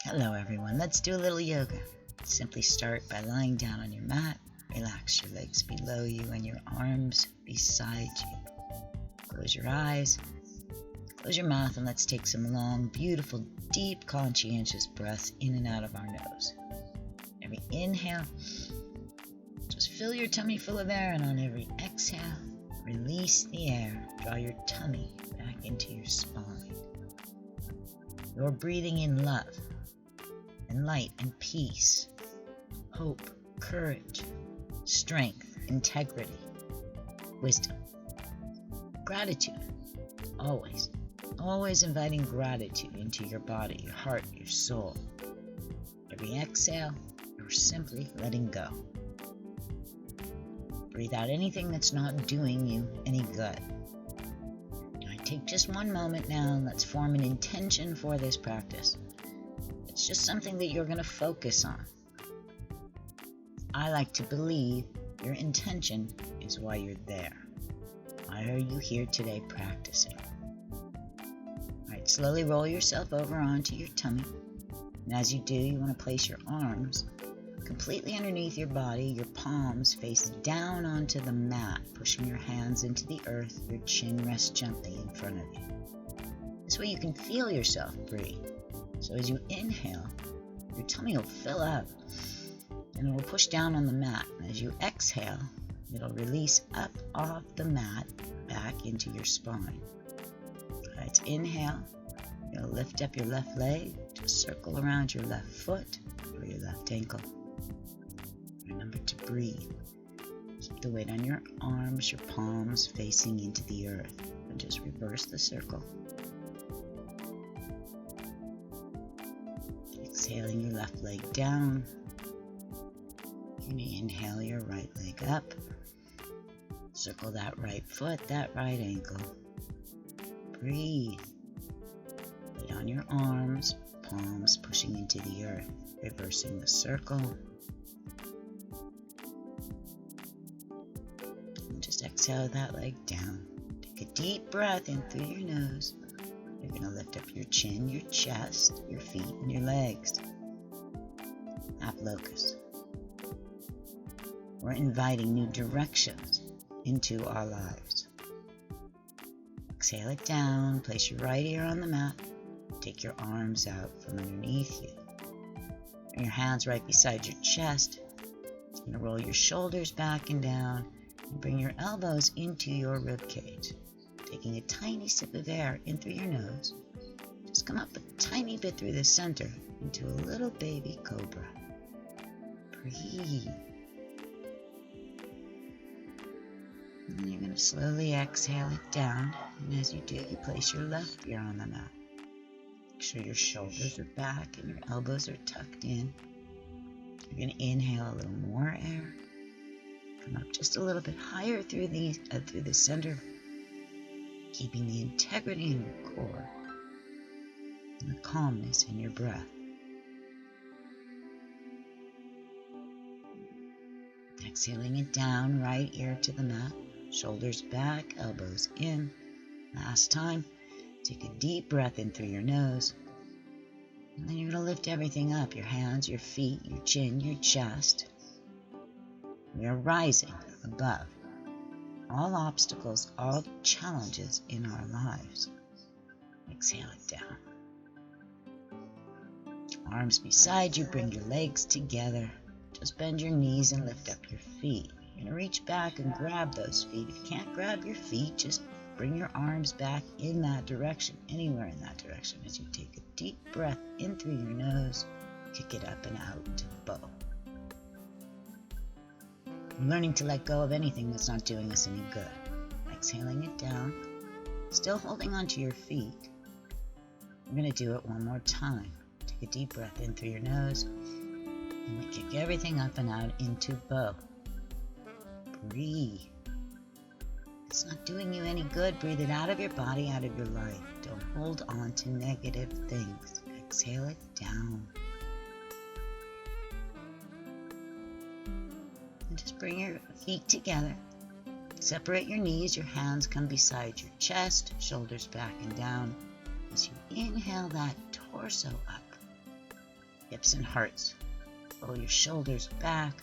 Hello everyone, let's do a little yoga. Simply start by lying down on your mat. Relax your legs below you and your arms beside you. Close your eyes, close your mouth, and let's take some long, beautiful, deep, conscientious breaths in and out of our nose. Every inhale, just fill your tummy full of air, and on every exhale, release the air. Draw your tummy back into your spine. You're breathing in love and light and peace, hope, courage, strength, integrity, wisdom, gratitude. Always inviting gratitude into your body, your heart, your soul. Every exhale, you're simply letting go. Breathe out anything that's not doing you any good. Take just one moment now and let's form an intention for this practice. It's just something that you're going to focus on. I like to believe your intention is why you're there. Why are you here today practicing? Alright, slowly roll yourself over onto your tummy. And as you do, you want to place your arms completely underneath your body, your palms face down onto the mat, pushing your hands into the earth, your chin rests gently in front of you. This way you can feel yourself breathe. So as you inhale, your tummy will fill up and it will push down on the mat. And as you exhale, it'll release up off the mat back into your spine. Alright, inhale, you'll lift up your left leg, just circle around your left foot or your left ankle. Remember to breathe. Keep the weight on your arms, your palms facing into the earth, and just reverse the circle. Exhaling your left leg down. You're going to inhale your right leg up. Circle that right foot, that right ankle. Breathe. Weight on your arms, palms pushing into the earth, reversing the circle. Just exhale that leg down. Take a deep breath in through your nose. You're going to lift up your chin, your chest, your feet, and your legs. Half locust. We're inviting new directions into our lives. Exhale it down. Place your right ear on the mat. Take your arms out from underneath you. Bring your hands right beside your chest. You're going to roll your shoulders back and down. Bring your elbows into your rib cage. Taking a tiny sip of air in through your nose. Just come up a tiny bit through the center into a little baby cobra. Breathe. And then you're going to slowly exhale it down. And as you do, you place your left ear on the mat. Make sure your shoulders are back and your elbows are tucked in. You're going to inhale a little more air. Come up just a little bit higher through the center, keeping the integrity in your core and the calmness in your breath. Exhaling it down, right ear to the mat, shoulders back, elbows in. Last time, take a deep breath in through your nose. And then you're going to lift everything up, your hands, your feet, your chin, your chest. We are rising above all obstacles, all challenges in our lives. Exhale it down. Arms beside you, bring your legs together. Just bend your knees and lift up your feet. You're going to reach back and grab those feet. If you can't grab your feet, just bring your arms back in that direction, anywhere in that direction. As you take a deep breath in through your nose, kick it up and out to bow. We're learning to let go of anything that's not doing us any good. Exhaling it down, still holding onto your feet. We're going to do it one more time. Take a deep breath in through your nose, and then kick everything up and out into bow. Breathe. It's not doing you any good. Breathe it out of your body, out of your life. Don't hold on to negative things. Exhale it down. And just bring your feet together. Separate your knees, your hands come beside your chest, shoulders back and down. As you inhale that torso up, hips and hearts. Roll your shoulders back,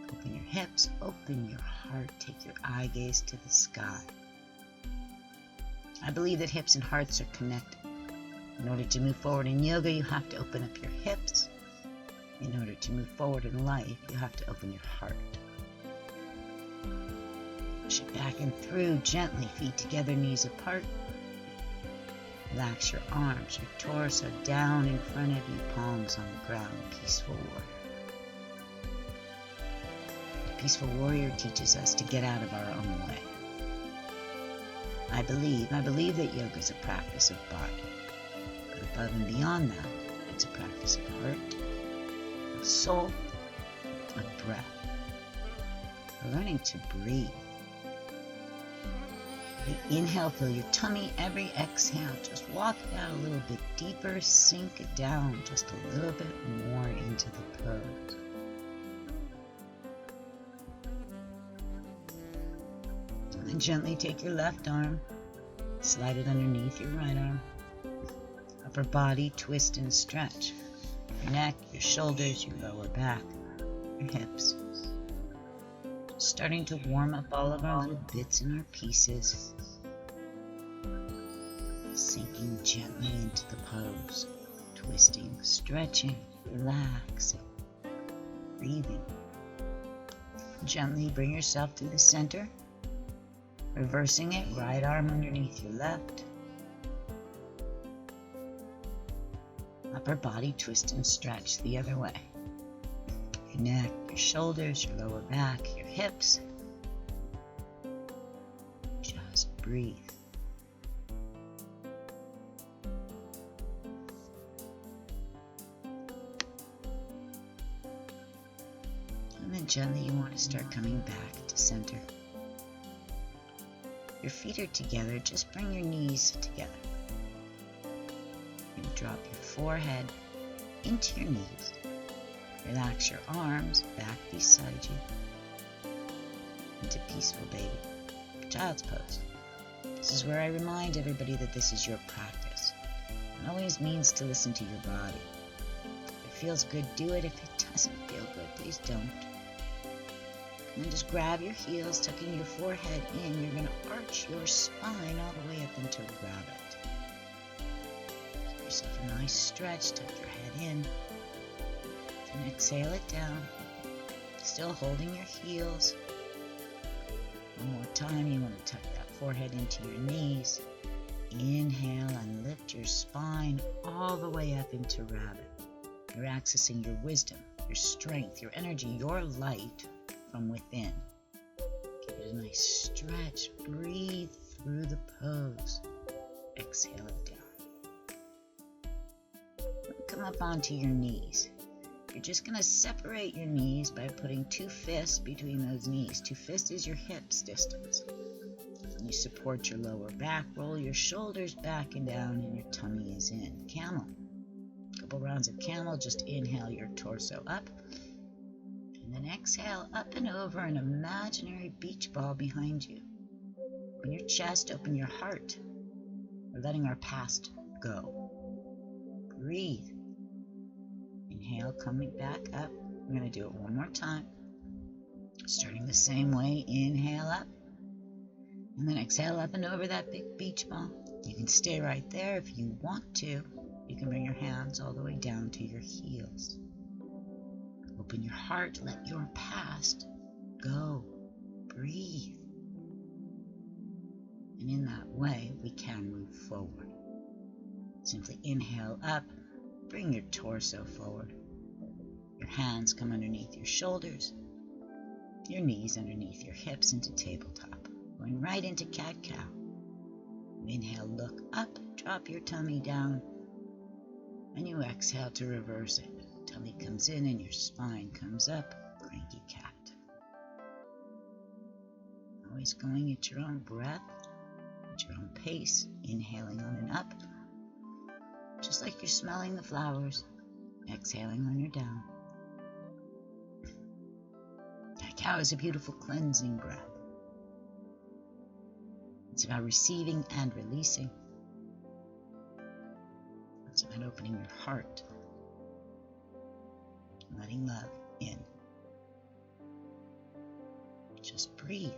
open your hips, open your heart, take your eye gaze to the sky. I believe that hips and hearts are connected. In order to move forward in yoga, you have to open up your hips. In order to move forward in life, you have to open your heart. Push it back and through, gently, feet together, knees apart. Relax your arms, your torso down in front of you, palms on the ground, peaceful warrior. The peaceful warrior teaches us to get out of our own way. I believe that yoga is a practice of body. But above and beyond that, it's a practice of heart, of soul, of breath. We're learning to breathe. Every inhale, fill your tummy. Every exhale, just walk it out a little bit deeper. Sink it down just a little bit more into the pose. And then gently take your left arm, slide it underneath your right arm. Upper body, twist and stretch. Your neck, your shoulders, your lower back, your hips. Starting to warm up all of our little bits and our pieces. Sinking gently into the pose. Twisting, stretching, relaxing, breathing. Gently bring yourself to the center. Reversing it, right arm underneath your left. Upper body, twist and stretch the other way. Your neck, your shoulders, your lower back, your hips. Just breathe. And then gently you want to start coming back to center. Your feet are together, just bring your knees together. You drop your forehead into your knees. Relax your arms back beside you into peaceful baby, child's pose. This is where I remind everybody that this is your practice. It always means to listen to your body. If it feels good, do it. If it doesn't feel good, please don't. And then just grab your heels, tucking your forehead in. You're going to arch your spine all the way up into rabbit. Give yourself a nice stretch, tuck your head in. And exhale it down, still holding your heels. One more time, you want to tuck that forehead into your knees. Inhale and lift your spine all the way up into rabbit. You're accessing your wisdom, your strength, your energy, your light from within. Give it a nice stretch. Breathe through the pose. Exhale it down. Come up onto your knees. You're just going to separate your knees by putting 2 fists between those knees. 2 fists is your hips distance. And you support your lower back, roll your shoulders back and down, and your tummy is in. Camel. A couple rounds of camel. Just inhale your torso up. And then exhale up and over an imaginary beach ball behind you. Open your chest, open your heart. We're letting our past go. Breathe. Inhale, coming back up. We're going to do it one more time. Starting the same way. Inhale up. And then exhale up and over that big beach ball. You can stay right there if you want to. You can bring your hands all the way down to your heels. Open your heart. Let your past go. Breathe. And in that way, we can move forward. Simply inhale up. Bring your torso forward. Your hands come underneath your shoulders. Your knees underneath your hips into tabletop. Going right into cat-cow. Inhale, look up, drop your tummy down. And you exhale to reverse it. Tummy comes in and your spine comes up. Cranky cat. Always going at your own breath, at your own pace. Inhaling on and up. Just like you're smelling the flowers, exhaling when you're down. Cat-cow is a beautiful cleansing breath. It's about receiving and releasing. It's about opening your heart. letting love in. Just breathe.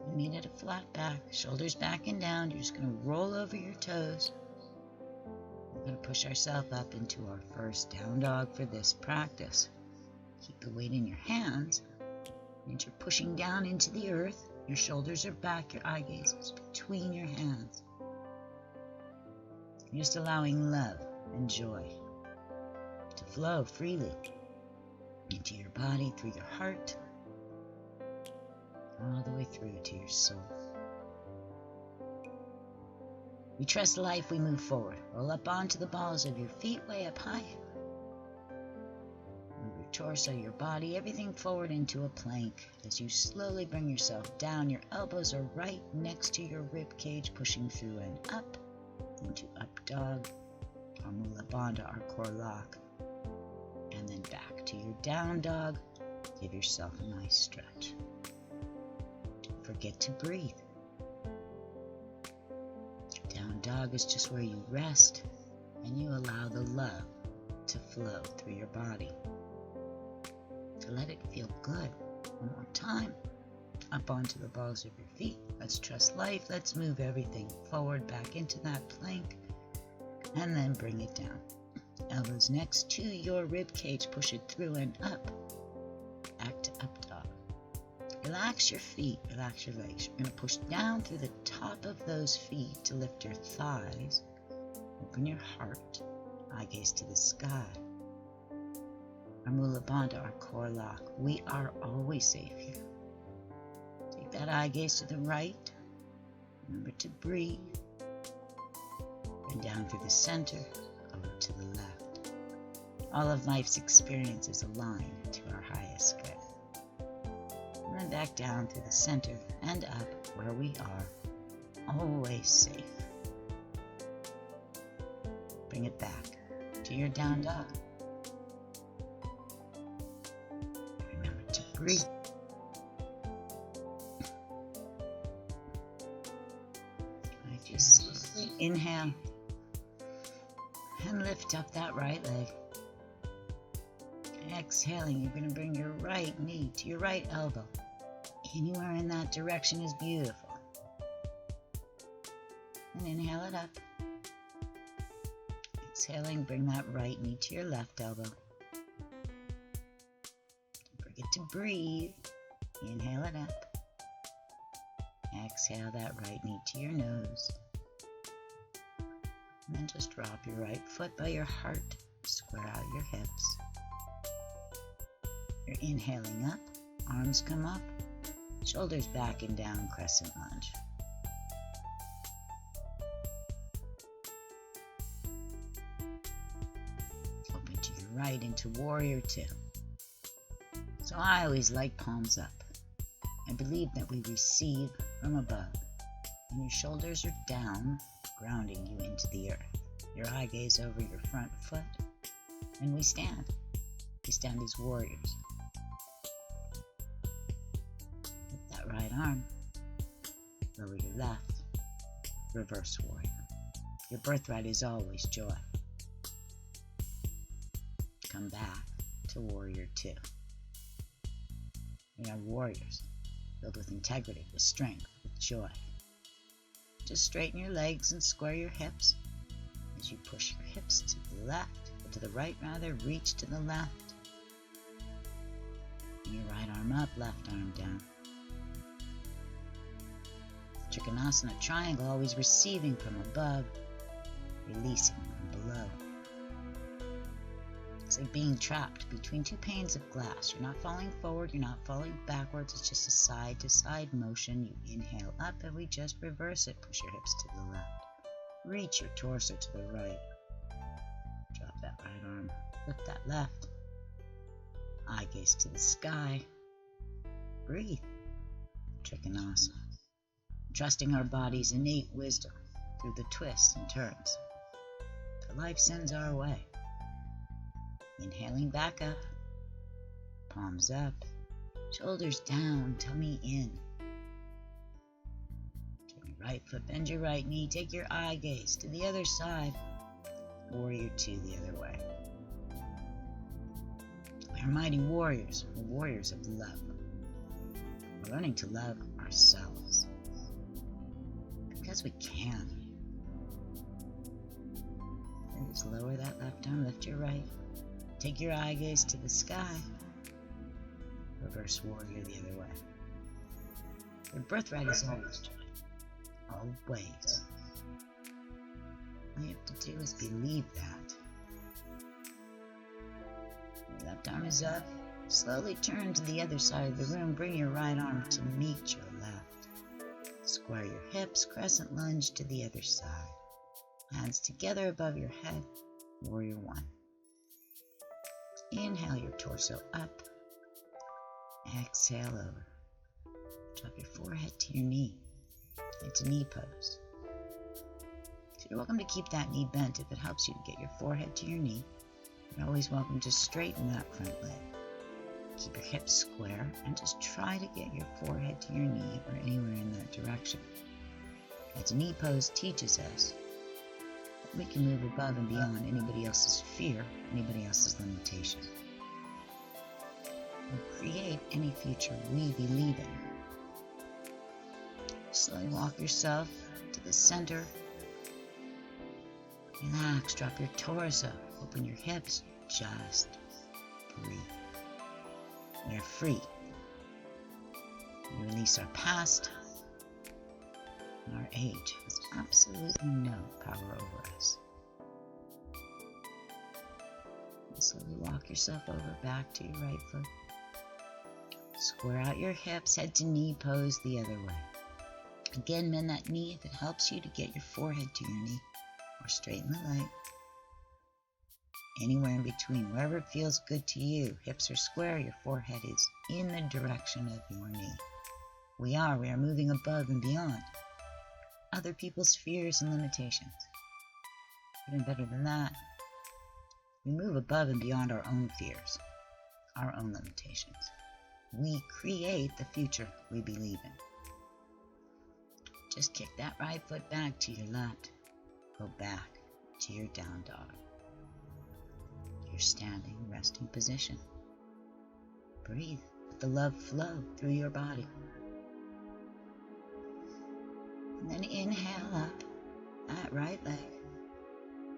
You meet at a flat back, shoulders back and down. You're just going to roll over your toes. We're going to push ourselves up into our first down dog for this practice. Keep the weight in your hands. And you're pushing down into the earth. Your shoulders are back, your eye gaze is between your hands. You're just allowing love and joy to flow freely into your body, through your heart, all the way through to your soul. We trust life, we move forward. Roll up onto the balls of your feet, way up high. Move your torso, your body, everything forward into a plank. As you slowly bring yourself down, your elbows are right next to your rib cage, pushing through and up into up dog, or move up onto our core lock. And then back to your down dog. Give yourself a nice stretch. Don't forget to breathe. Down dog is just where you rest and you allow the love to flow through your body. To let it feel good. One more time. Up onto the balls of your feet. Let's trust life. Let's move everything forward back into that plank. And then bring it down. Elbows next to your rib cage, push it through and up. Back to up dog. Relax your feet, relax your legs. You're going to push down through the top of those feet to lift your thighs. Open your heart. Eye gaze to the sky. Our Mula Bandha, our core lock. We are always safe here. Take that eye gaze to the right. Remember to breathe. And down through the center. Over to the left. All of life's experiences align to our highest good. Run back down through the center and up where we are, always safe. Bring it back to your down dog. Remember to breathe. Just slowly inhale. And lift up that right leg. Exhaling, you're going to bring your right knee to your right elbow. Anywhere in that direction is beautiful. And inhale it up. Exhaling, bring that right knee to your left elbow. Don't forget to breathe. Inhale it up. Exhale that right knee to your nose. And then just drop your right foot by your heart. Square out your hips. You're inhaling up. Arms come up. Shoulders back and down, crescent lunge. Open to your right into warrior two. So I always like palms up. I believe that we receive from above. And your shoulders are down, grounding you into the earth. Your eye gaze over your front foot, and we stand. We stand as warriors. Lift that right arm, lower your left, reverse warrior. Your birthright is always joy. Come back to warrior two. We are warriors, filled with integrity, with strength, with joy. Just straighten your legs and square your hips. As you push your hips to the left, or to the right rather, reach to the left. And your right arm up, left arm down. Trikonasana triangle, always receiving from above, releasing from below. It's like being trapped between two panes of glass. You're not falling forward, you're not falling backwards, it's just a side-to-side motion. You inhale up and we just reverse it. Push your hips to the left. Reach your torso to the right. Drop that right arm. Lift that left. Eye gaze to the sky. Breathe. Trikonasana. Trusting our body's innate wisdom through the twists and turns that life sends our way. Inhaling back up, palms up, shoulders down, tummy in. Turn your right foot, bend your right knee, take your eye gaze to the other side. Warrior 2 the other way. We are mighty warriors. We're warriors of love. We're learning to love ourselves. Because we can. And just lower that left arm, lift your right. Take your eye gaze to the sky. Reverse warrior the other way. Your birthright is always joy. Always. All you have to do is believe that. Your left arm is up. Slowly turn to the other side of the room. Bring your right arm to meet your left. Square your hips, crescent lunge to the other side. Hands together above your head, warrior 1. Inhale your torso up. Exhale over. Drop your forehead to your knee. It's a knee pose. So you're welcome to keep that knee bent if it helps you to get your forehead to your knee. You're always welcome to straighten that front leg. Keep your hips square and just try to get your forehead to your knee or anywhere in that direction. As a knee pose teaches us that we can move above and beyond anybody else's fear, anybody else's limitation. And create any future we believe in. Slowly walk yourself to the center. Relax, drop your torso, open your hips, just breathe. We are free. We release our past, and our age has absolutely no power over us. And slowly walk yourself over back to your right foot. Square out your hips, head to knee pose the other way. Again, bend that knee if it helps you to get your forehead to your knee, or straighten the leg. Anywhere in between, wherever it feels good to you. Hips are square, your forehead is in the direction of your knee. We are moving above and beyond other people's fears and limitations. Even better than that, we move above and beyond our own fears, our own limitations. We create the future we believe in. Just kick that right foot back to your left. Go back to your down dog. Your standing, resting position. Breathe. Let the love flow through your body. And then inhale up that right leg,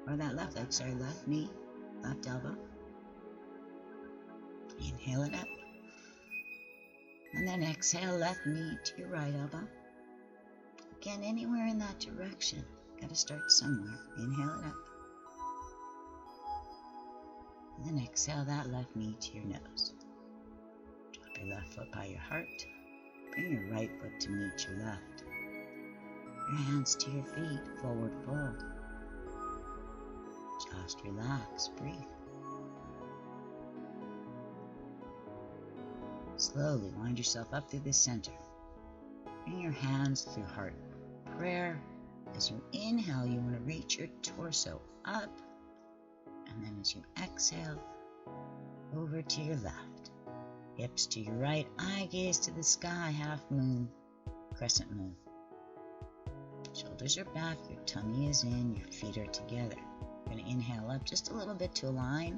or that left leg, sorry, left knee, left elbow. Inhale it up. And then exhale, left knee to your right elbow. Again, anywhere in that direction. Got to start somewhere. Inhale it up. And then exhale that left knee to your nose. Drop your left foot by your heart. Bring your right foot to meet your left. Your hands to your feet, forward fold. Just relax, breathe. Slowly wind yourself up through the center. Bring your hands through heart prayer. As you inhale, you want to reach your torso up. And then as you exhale, over to your left. Hips to your right, eye gaze to the sky, half moon, crescent moon. Shoulders are back, your tummy is in, your feet are together. You're going to inhale up just a little bit to align.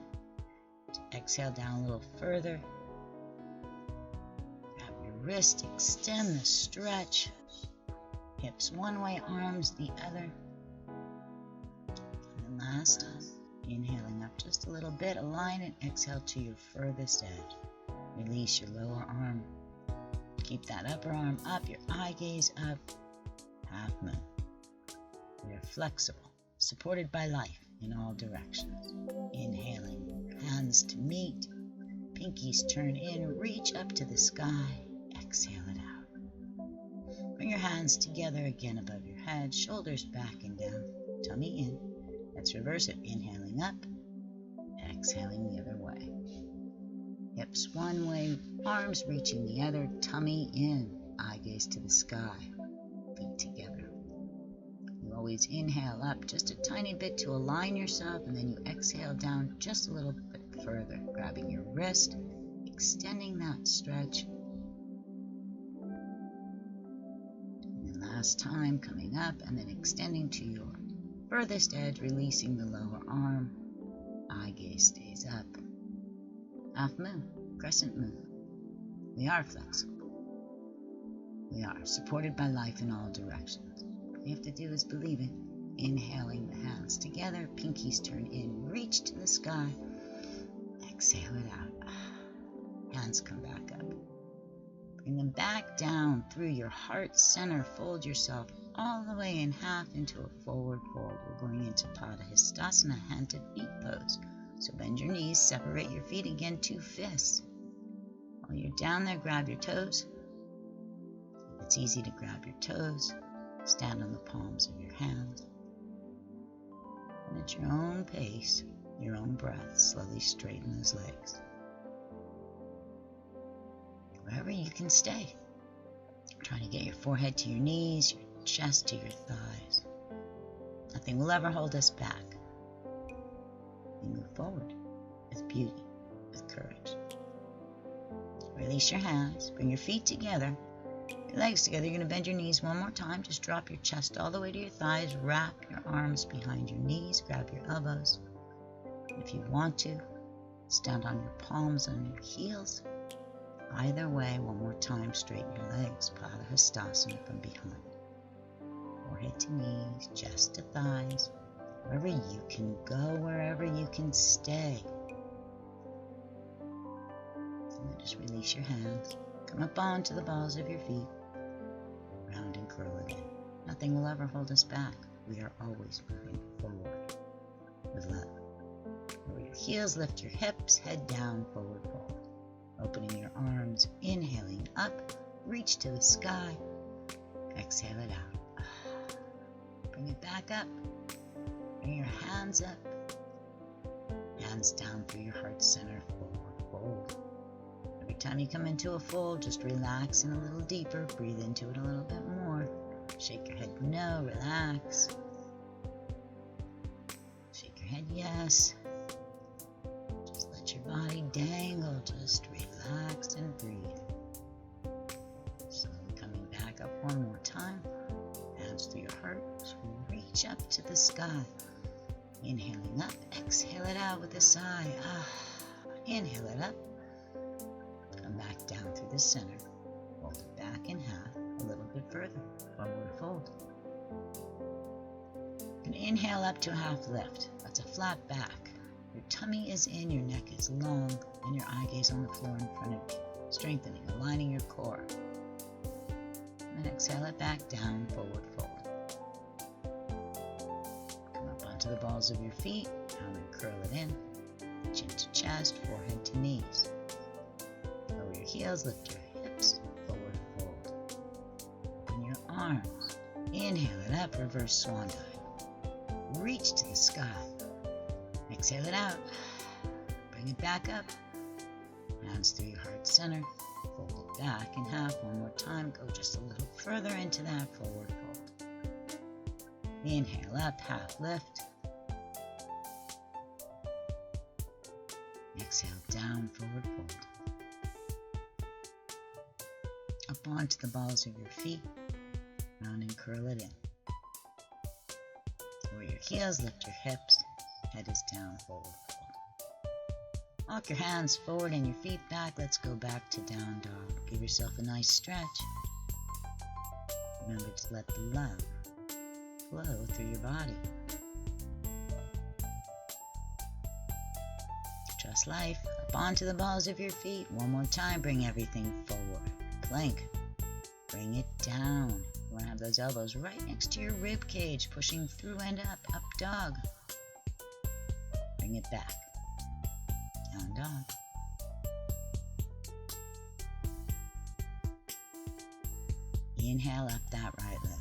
Exhale down a little further. Grab your wrist, extend the stretch. Hips one way, arms the other. And then last time, inhaling up just a little bit, align and exhale to your furthest edge. Release your lower arm. Keep that upper arm up, your eye gaze up. Half moon. We are flexible, supported by life in all directions. Inhaling, hands to meet, pinkies turn in, reach up to the sky, exhale it out. Bring your hands together again above your head, shoulders back and down, tummy in. Let's reverse it, inhaling up, exhaling the other way. Hips one way, arms reaching the other, tummy in, eye gaze to the sky, feet together. You always inhale up just a tiny bit to align yourself, and then you exhale down just a little bit further, grabbing your wrist, extending that stretch. And then last time, coming up and then extending to your furthest edge, releasing the lower arm. Eye gaze stays up. Half moon, crescent moon. We are flexible. We are supported by life in all directions. All you have to do is believe it. Inhaling the hands together, pinkies turn in, reach to the sky. Exhale it out. Hands come back up. Bring them back down through your heart center. Fold yourself all the way in half into a forward fold. We're going into Padahastasana, hand to feet pose. So bend your knees, separate your feet again, 2 fists. While you're down there, grab your toes. If it's easy to grab your toes, stand on the palms of your hands. And at your own pace, your own breath, slowly straighten those legs. Wherever you can stay. Try to get your forehead to your knees, your chest to your thighs. Nothing will ever hold us back. We move forward with beauty, with courage. Release your hands, bring your feet together, your legs together. You're going to bend your knees one more time. Just drop your chest all the way to your thighs. Wrap your arms behind your knees. Grab your elbows. If you want to, stand on your palms and your heels. Either way, one more time, straighten your legs. Padahastasana from behind. Forehead to knees, chest to thighs. Wherever you can go, wherever you can stay. And then just release your hands. Come up onto the balls of your feet. Round and curl again. Nothing will ever hold us back. We are always moving forward with love. Lower your heels, lift your hips, head down, forward fold. Opening your arms, inhaling up, reach to the sky. Exhale it out. Bring it back up. Bring your hands up. Hands down through your heart center, forward fold. Every time you come into a fold, just relax in a little deeper. Breathe into it a little bit more. Shake your head no, relax. Shake your head yes. Just let your body dangle. Just relax and breathe. Slowly coming back up one more time. Hands through your heart. Just reach up to the sky. Inhaling up. Exhale it out with a sigh. Inhale it up. Come back down through the center. Fold it back in half. A little bit further. Forward fold. And inhale up to a half lift. That's a flat back. Your tummy is in, your neck is long, and your eye gaze on the floor in front of you. Strengthening, aligning your core. And then exhale it back down, forward fold. Come up onto the balls of your feet, round and curl it in. Chin to chest, forehead to knees. Lower your heels, lift your hips, forward fold. Open your arms. Inhale it up, reverse swan dive. Reach to the sky. Exhale it out. Bring it back up. Hands through your heart center. Fold it back in half one more time. Go just a little further into that forward fold. Inhale up, half lift. Exhale down, forward fold. Up onto the balls of your feet. Round and curl it in. Lower your heels, lift your hips. Head is down, forward fold. Walk your hands forward and your feet back. Let's go back to down dog. Give yourself a nice stretch. Remember to let the love flow through your body. Trust life. Up onto the balls of your feet. One more time. Bring everything forward. Plank. Bring it down. You want to have those elbows right next to your rib cage, pushing through and up. Up dog. Bring it back. Down dog. Inhale up that right leg.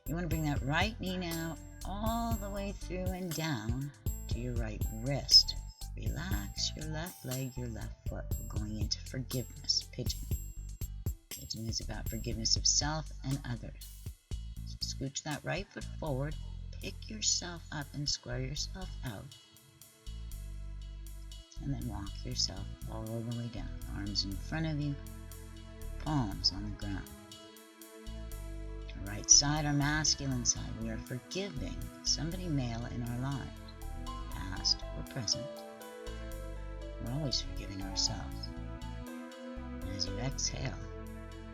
You want to bring that right knee now all the way through and down to your right wrist. Relax your left leg, your left foot. We're going into forgiveness, pigeon. Pigeon is about forgiveness of self and others. So scooch that right foot forward. Pick yourself up and square yourself out. And then walk yourself all the way down. Arms in front of you, palms on the ground. The right side, our masculine side, we are forgiving somebody male in our lives, past or present. We're always forgiving ourselves. And as you exhale,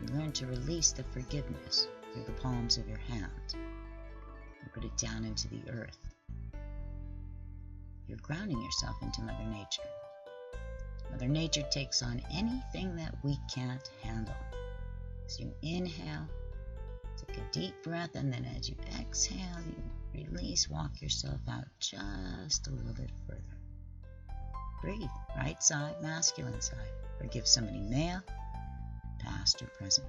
you learn to release the forgiveness through the palms of your hands. You put it down into the earth. You're grounding yourself into Mother Nature. Mother Nature takes on anything that we can't handle. So you inhale, take a deep breath, and then as you exhale, you release, walk yourself out just a little bit further. Breathe. Right side, masculine side. Forgive somebody male, past or present.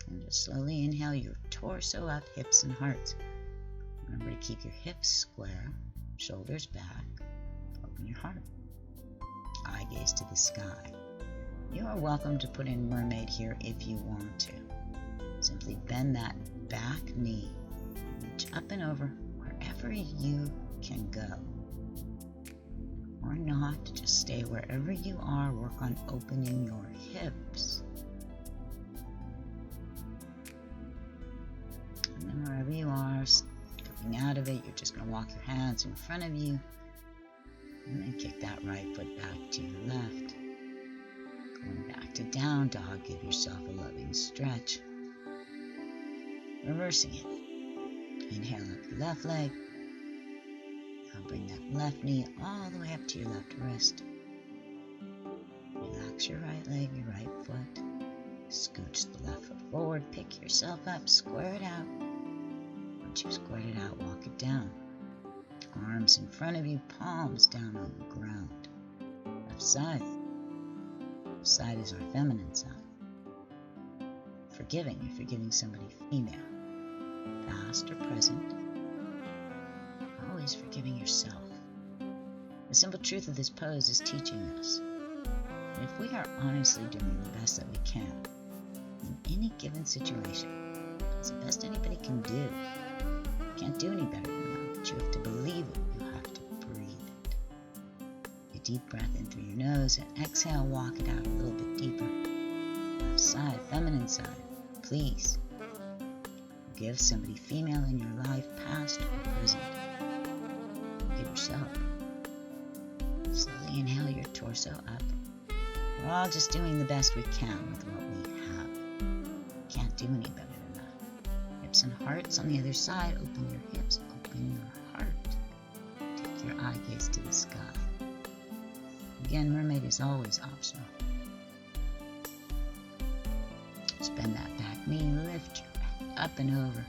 And just slowly inhale your torso up, hips and hearts. Remember to keep your hips square, shoulders back, open your heart. Eye gaze to the sky. You are welcome to put in mermaid here if you want to. Simply bend that back knee, reach up and over wherever you can go. Or not, just stay wherever you are. Work on opening your hips. And then wherever you are, coming out of it, you're just going to walk your hands in front of you. And then kick that right foot back to your left. Going back to down dog, give yourself a loving stretch. Reversing it. Inhale up your left leg. Now bring that left knee all the way up to your left wrist. Relax your right leg, your right foot. Scooch the left foot forward, pick yourself up, square it out. Once you've squared it out, walk it down. Arms in front of you, palms down on the ground. Left side. Left side is our feminine side. Forgiving, you're forgiving somebody female, past or present. Always forgiving yourself. The simple truth of this pose is teaching us that if we are honestly doing the best that we can in any given situation, it's the best anybody can do. You can't do any better than that, but you have to believe it. You have to breathe it. A deep breath in through your nose and exhale, walk it out a little bit deeper. Left side, feminine side, please. Forgive somebody female in your life, past or present. Forgive yourself. Slowly inhale your torso up. We're all just doing the best we can with what we have. Can't do any better than that. Hips and hearts on the other side. Open your hips, open your heart. Take your eye gaze to the sky. Again, mermaid is always optional. Just bend that back knee, lift your back up and over.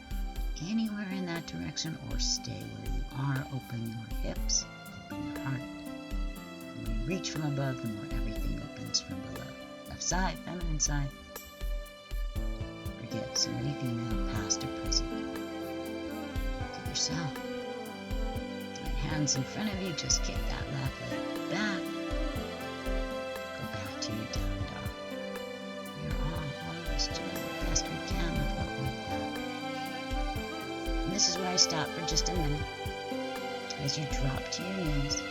Anywhere in that direction, or stay where you are. Open your hips, open your heart. The more you reach from above, the more everything opens from below. Left side, feminine side. Forgive somebody female, past or present. Forgive yourself. Right hands in front of you, just kick that left leg back. Go back to your down dog. We're all always doing the best we can with what we have. And this is where I stop for just a minute. As you drop to your knees,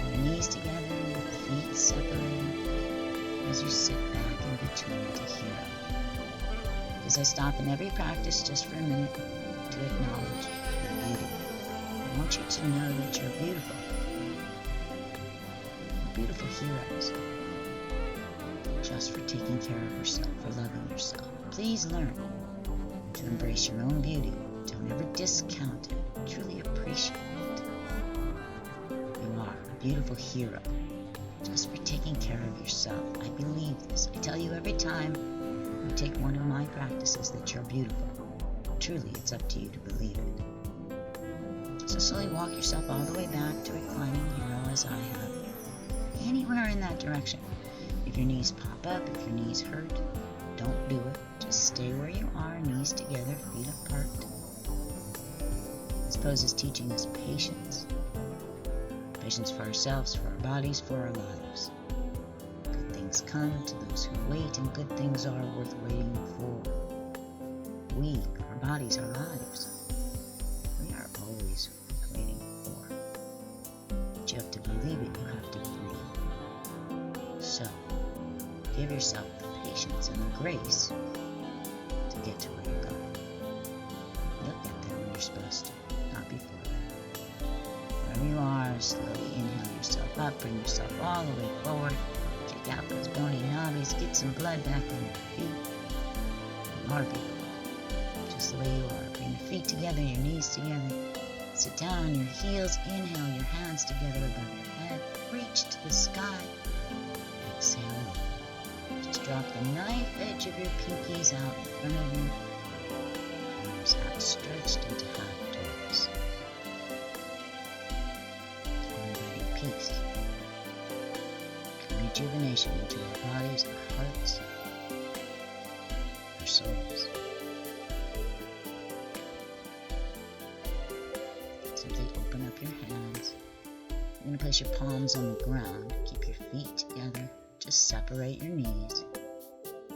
your knees together and your feet separated, as you sit back in between to hear. Because I stop in every practice just for a minute to acknowledge your beauty. I want you to know that you're beautiful. You're beautiful heroes. Just for taking care of yourself, for loving yourself. Please learn to embrace your own beauty. Don't ever discount it. Truly appreciate it. You are a beautiful hero. Just for taking care of yourself. I believe this. I tell you every time you take one of my practices that you're beautiful. Truly, it's up to you to believe it. So slowly walk yourself all the way back to reclining hero as I have. Anywhere in that direction. If your knees pop up, if your knees hurt, don't do it. Just stay where you are, knees together, feet apart. This pose is teaching us patience. Patience for ourselves, for our bodies, for our lives. Good things come to those who wait, and good things are worth waiting for. We, our bodies, our lives, we are always worth waiting for. But you have to believe it, you have to breathe. So, give yourself the patience and the grace to get to where you're going. You'll get there when you're supposed to, not before that. Wherever you are, slowly inhale yourself up, bring yourself all the way forward, kick out those bony knobbies, get some blood back in your feet. More beautiful. Just the way you are. Bring your feet together, your knees together. Sit down on your heels, inhale your hands together above your head, reach to the sky. Exhale. Just drop the knife edge of your pinkies out in front of you. Arms outstretched into half doors. Inviting peace and rejuvenation into our bodies, our hearts, our souls. Simply open up your hands. You're going to place your palms on the ground. Keep your feet together. Just separate your knees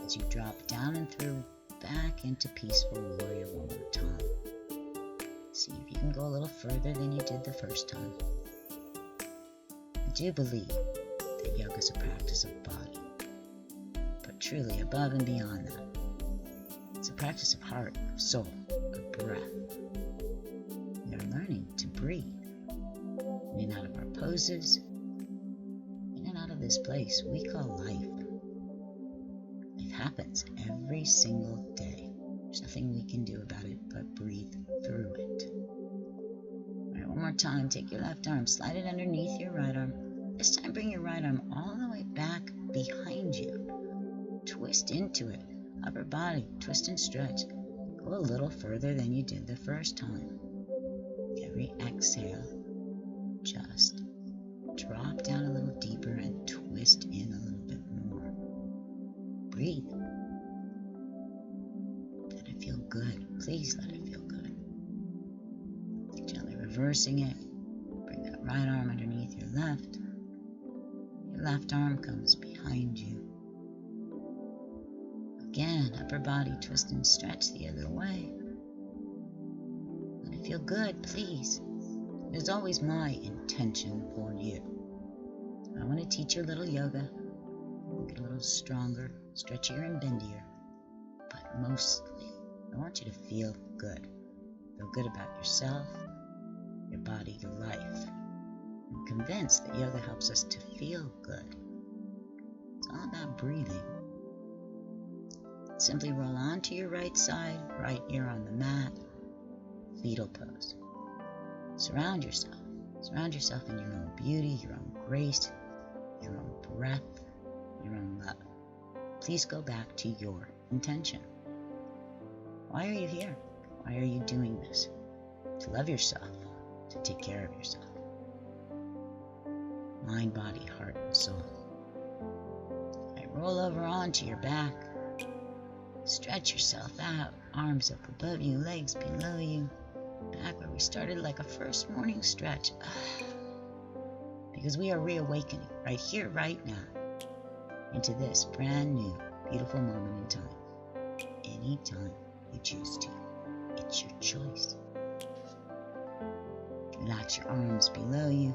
as you drop down and through back into peaceful warrior one more time. See if you can go a little further than you did the first time. I do believe that yoga is a practice of body, but truly above and beyond that, it's a practice of heart, of soul, of breath. We are learning to breathe in and out of our poses, in and out of this place we call life. Life happens every single day. There's nothing we can do about it but breathe through it. All right, one more time. Take your left arm, slide it underneath your right arm. This time bring your right arm all the way back behind you. Twist into it. Upper body, twist and stretch. Go a little further than you did the first time. Every exhale, just drop down a little deeper and twist in a little bit more. Breathe. Let it feel good. Please let it feel good. Gently reversing it. Bring that right arm underneath your left. Your left arm comes behind you. Again, upper body twist and stretch the other way. Let it feel good, please. It is always my intention for you. I want to teach you a little yoga. Get a little stronger, stretchier and bendier. But mostly, I want you to feel good. Feel good about yourself, your body, your life. I'm convinced that yoga helps us to feel good. It's all about breathing. Simply roll onto your right side, right ear on the mat, fetal pose. Surround yourself. Surround yourself in your own beauty, your own grace, your own breath, your own love. Please go back to your intention. Why are you here? Why are you doing this? To love yourself, to take care of yourself. Mind, body, heart, and soul. Right, roll over onto your back. Stretch yourself out, arms up above you, legs below you. Back where we started, like a first morning stretch. Because we are reawakening right here, right now, into this brand new, beautiful moment in time. Anytime you choose to. It's your choice. Relax your arms below you.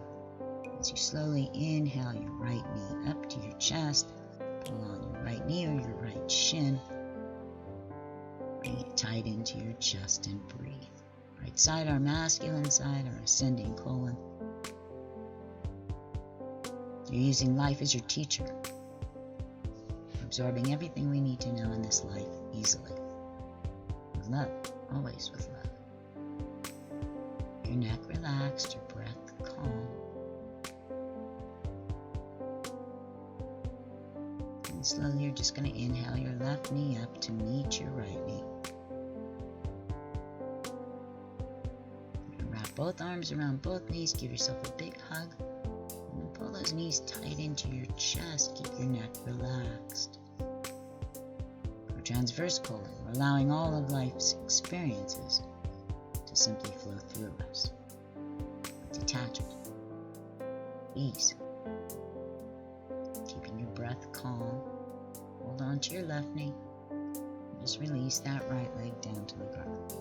As you slowly inhale your right knee up to your chest, pull on your right knee or your right shin. Bring it tight into your chest and breathe. Right side, our masculine side, our ascending colon. You're using life as your teacher. Absorbing everything we need to know in this life easily. With love, always with love. Your neck relaxed, your breath calm. And slowly you're just going to inhale your left knee up to meet your right knee. Wrap both arms around both knees, give yourself a big hug. And then pull those knees tight into your chest, keep your neck relaxed. Our transverse colon, we're allowing all of life's experiences to simply flow through us. Detachment, ease. Keeping your breath calm. Hold on to your left knee. And just release that right leg down to the ground.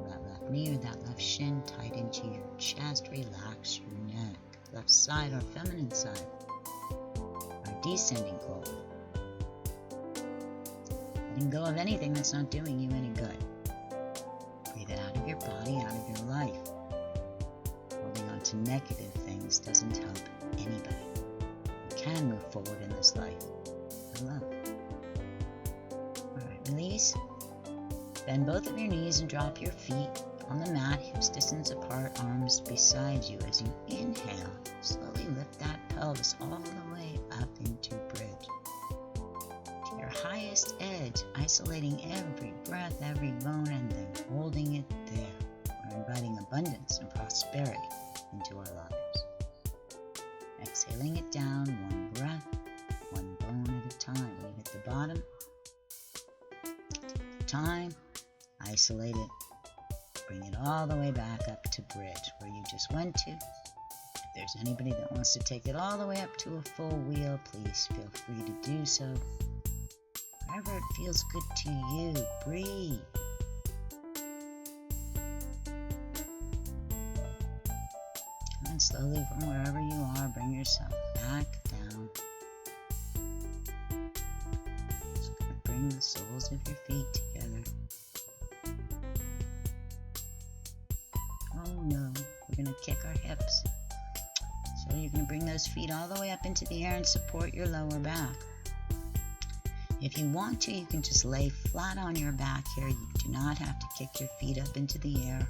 That left knee or that left shin tight into your chest. Relax your neck. Left side, our feminine side. Our descending colon. Letting go of anything that's not doing you any good. Breathe it out of your body, out of your life. Holding on to negative things doesn't help anybody. You can move forward in this life with love. Alright, release. Bend both of your knees and drop your feet on the mat, hips distance apart, arms beside you. As you inhale, slowly lift that pelvis all the way up into bridge. To your highest edge, isolating every breath, every bone, and then holding it there. We're inviting abundance and prosperity into our lives. Exhaling it down, one breath, one bone at a time. When you hit the bottom, take the time, isolate it, bring it all the way back up to bridge where you just went to. If there's anybody that wants to take it all the way up to a full wheel, please feel free to do so. Wherever it feels good to you, breathe. And slowly from wherever you are, bring yourself back down. Just going to bring the soles of your feet together. Oh no, we're going to kick our hips. So you're going to bring those feet all the way up into the air and support your lower back. If you want to, you can just lay flat on your back here. You do not have to kick your feet up into the air.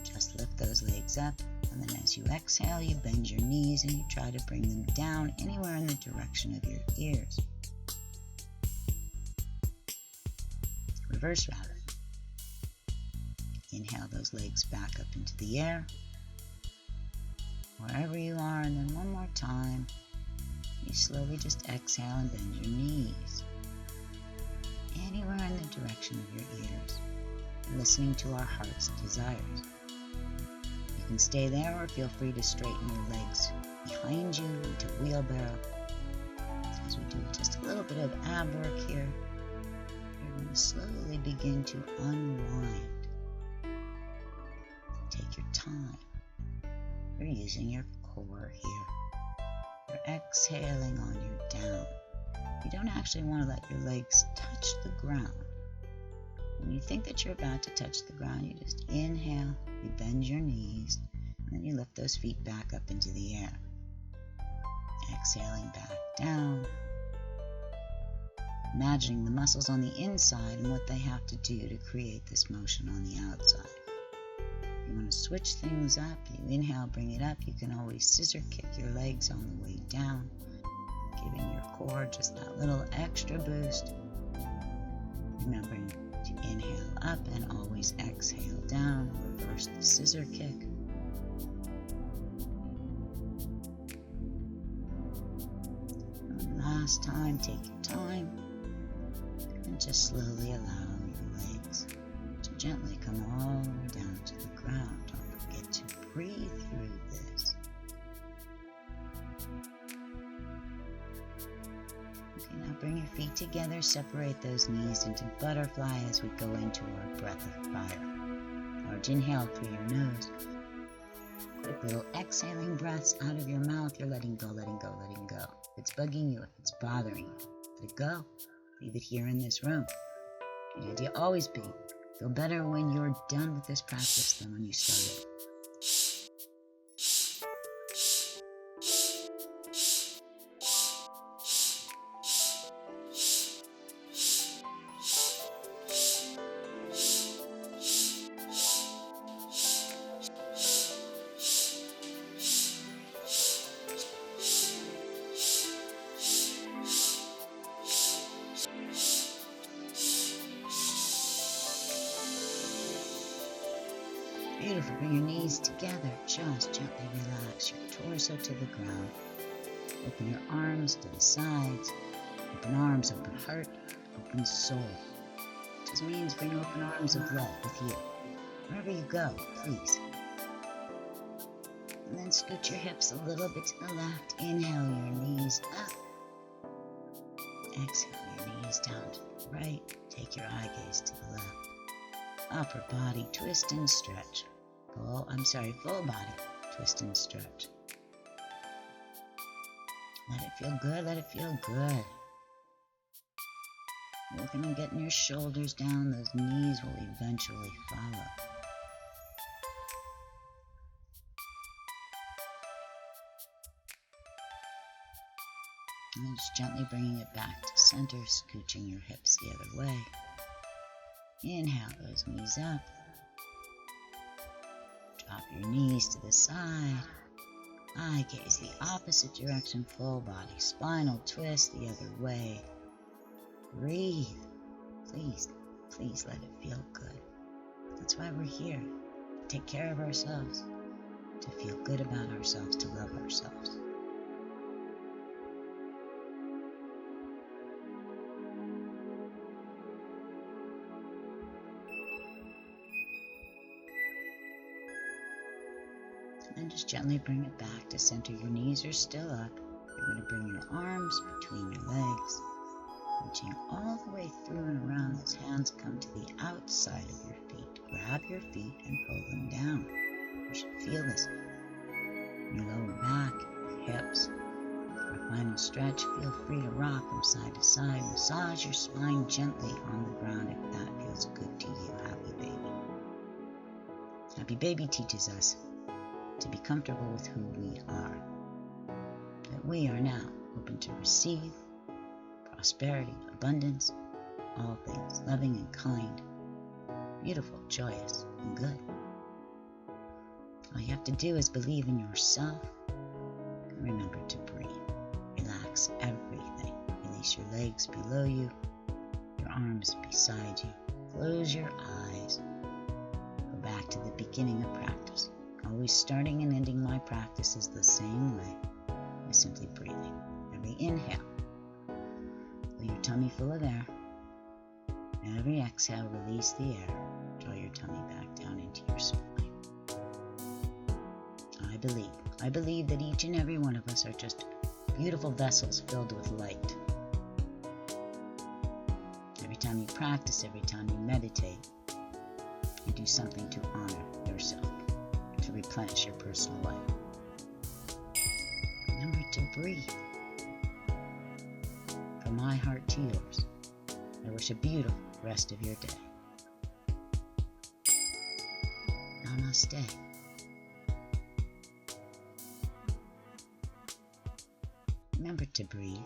Just lift those legs up, and then as you exhale, you bend your knees and you try to bring them down anywhere in the direction of your ears. Reverse rather. Inhale those legs back up into the air, wherever you are, and then one more time, you slowly just exhale and bend your knees, anywhere in the direction of your ears, listening to our heart's desires. You can stay there or feel free to straighten your legs behind you into wheelbarrow. As we do just a little bit of ab work here, you're going to slowly begin to unwind. Take your time. You're using your core here. You're exhaling on your down. You don't actually want to let your legs touch the ground. When you think that you're about to touch the ground, you just inhale, you bend your knees, and then you lift those feet back up into the air. Exhaling back down. Imagining the muscles on the inside and what they have to do to create this motion on the outside. If you want to switch things up, you inhale, bring it up. You can always scissor kick your legs on the way down, giving your core just that little extra boost. Remembering to inhale up and always exhale down. Reverse the scissor kick. And last time, take your time and just slowly allow your legs to gently come all the way down to the ground. Don't forget to breathe through this. Okay, now bring your feet together, separate those knees into butterfly as we go into our breath of fire. Large inhale through your nose. Quick little exhaling breaths out of your mouth. You're letting go, letting go, letting go. If it's bugging you, if it's bothering you, let it go. Leave it here in this room. The idea always be, feel better when you're done with this practice than when you started. Beautiful. Bring your knees together. Just gently relax your torso to the ground. Open your arms to the sides. Open arms, open heart, open soul. It just means bring open arms of love with you. Wherever you go, please. And then scoot your hips a little bit to the left. Inhale your knees up. Exhale your knees down to the right. Take your eye gaze to the left. Upper body, twist and stretch. Full body, twist and stretch. Let it feel good, let it feel good. Working on getting your shoulders down, those knees will eventually follow. And then just gently bringing it back to center, scooching your hips the other way. Inhale those knees up. Drop your knees to the side. Eye gaze the opposite direction, full body. Spinal twist the other way. Breathe. Please, please let it feel good. That's why we're here. To take care of ourselves. To feel good about ourselves, to love ourselves. And just gently bring it back to center. Your knees are still up. You're going to bring your arms between your legs, reaching all the way through and around. Those hands come to the outside of your feet. Grab your feet and pull them down. You should feel this. Your lower back, your hips. For a final stretch, feel free to rock from side to side. Massage your spine gently on the ground if that feels good to you. Happy baby. Happy baby teaches us to be comfortable with who we are. That we are now open to receive prosperity, abundance, all things loving and kind, beautiful, joyous, and good. All you have to do is believe in yourself and remember to breathe. Relax everything. Release your legs below you, your arms beside you. Close your eyes. Go back to the beginning of practice. Always starting and ending my practices the same way, by simply breathing. Every inhale, fill your tummy full of air. Every exhale, release the air. Draw your tummy back down into your spine. I believe that each and every one of us are just beautiful vessels filled with light. Every time you practice, every time you meditate, you do something to honor yourself, to replenish your personal life. Remember to breathe. From my heart to yours, I wish a beautiful rest of your day. Namaste. Remember to breathe.